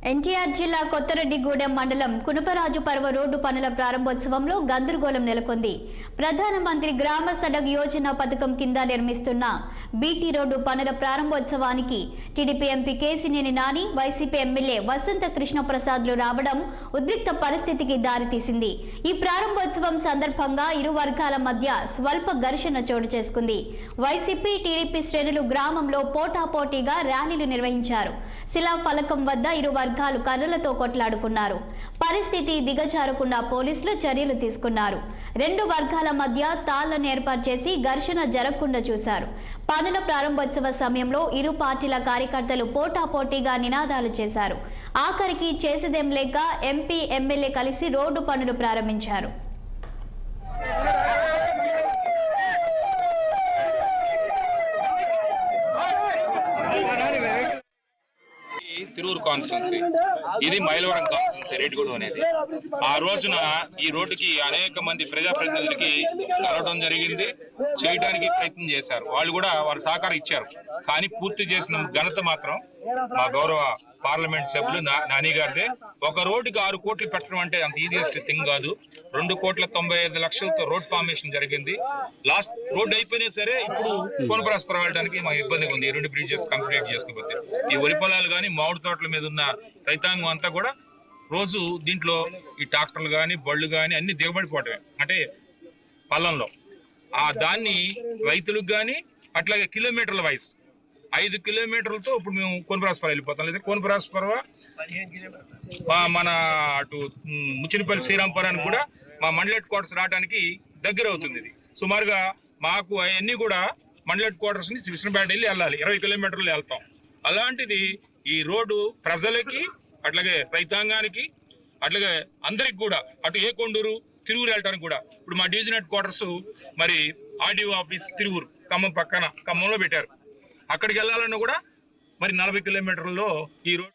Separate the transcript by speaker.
Speaker 1: ఎన్టీఆర్ జిల్లా కొత్తరెడ్డిగూడెం మండలం కునుపరాజు పర్వ రోడ్డు పనుల ప్రారంభోత్సవంలో గందరగోళం నెలకొంది. ప్రధానమంత్రి గ్రామ సడక్ యోజన పథకం కింద నిర్మిస్తున్న బీటీ రోడ్డు పనుల ప్రారంభోత్సవానికి TDP MP Kesineni Nani, YCP MLA Vasantha కృష్ణప్రసాద్లు రావడం ఉద్రిక్త పరిస్థితికి దారితీసింది. ఈ ప్రారంభోత్సవం సందర్భంగా ఇరు వర్గాల మధ్య స్వల్ప ఘర్షణ చోటు చేసుకుంది. వైసీపీ, టీడీపీ శ్రేణులు గ్రామంలో పోటాపోటీగా ర్యాలీలు నిర్వహించారు. శిలా ఫలకం వద్ద ఇరు వర్గాలు కర్రలతో కొట్లాడుకున్నారు. పరిస్థితి దిగజారకుండా పోలీసులు చర్యలు తీసుకున్నారు. రెండు వర్గాల మధ్య తాళ్లను ఏర్పాటు చేసి ఘర్షణ జరగకుండా చూశారు. పనుల ప్రారంభోత్సవ సమయంలో ఇరు పార్టీల కార్యకర్తలు పోటాపోటీగా నినాదాలు చేశారు. ఆఖరికి చేసేదేం లేక ఎంపీ, ఎమ్మెల్యే కలిసి రోడ్డు పనులు ప్రారంభించారు.
Speaker 2: తిరూరు కాన్స్టిట్యున్సీ, ఇది మైలవరం కాన్స్టిట్యున్సీ రెడ్డిగూడెం అనేది. ఆ రోజున ఈ రోడ్డుకి అనేక మంది ప్రజాప్రతినిధులకి కలవడం జరిగింది, చేయడానికి ప్రయత్నం చేశారు. వాళ్ళు కూడా వారు సహకారం ఇచ్చారు. కానీ పూర్తి చేసిన ఘనత మాత్రం మా గౌరవ పార్లమెంట్ సభ్యులు నాని గారిదే. ఒక రోడ్డుకి 6 కోట్లు పెట్టడం అంటే అంత ఈజియెస్ట్ థింగ్ కాదు. 2,95,00,000తో రోడ్ ఫార్మేషన్ జరిగింది. లాస్ట్ రోడ్ అయిపోయినా సరే ఇప్పుడు కోనపరాస్పురం వెళ్ళడానికి మాకు ఇబ్బందిగా ఉంది. ఈ 2 బ్రిడ్జెస్ కంప్లీట్ చేసుకోకపోతే ఈ వరి పొలాలు కానీ మామిడి తోటల మీద ఉన్న రైతాంగం అంతా కూడా రోజు దీంట్లో ఈ ట్రాక్టర్లు కానీ బళ్ళు కానీ అన్ని దిగబడిపోవటమే, అంటే పల్లంలో దాన్ని రైతులకు కానీ అట్లాగే కిలోమీటర్ల వైజ్ 5 కిలోమీటర్లతో ఇప్పుడు మేము కోనపరాస్పురం వెళ్ళిపోతాం. లేదా కోనపరాస్పురం మన అటు ముచ్చినపల్లి శ్రీరాంపురానికి కూడా మా మండల హెడ్ క్వార్టర్స్ రావడానికి దగ్గర అవుతుంది. ఇది సుమారుగా మాకు అవన్నీ కూడా మండల హెడ్ క్వార్టర్స్ నుంచి విష్ణుపేట వెళ్ళాలి, 20 కిలోమీటర్లు వెళ్తాం. అలాంటిది ఈ రోడ్డు ప్రజలకి అట్లాగే రైతాంగానికి అట్లాగే అందరికి కూడా అటు ఏ కొండూరు తిరువురు వెళ్ళడానికి కూడా ఇప్పుడు మా డివిజన్ హెడ్ క్వార్టర్స్ మరి ఆర్డీఓ ఆఫీస్ తిరువురు ఖమ్మం పక్కన ఖమ్మంలో పెట్టారు. అక్కడికి వెళ్ళాలన్నా కూడా మరి 40 కిలోమీటర్లలో ఈ రోడ్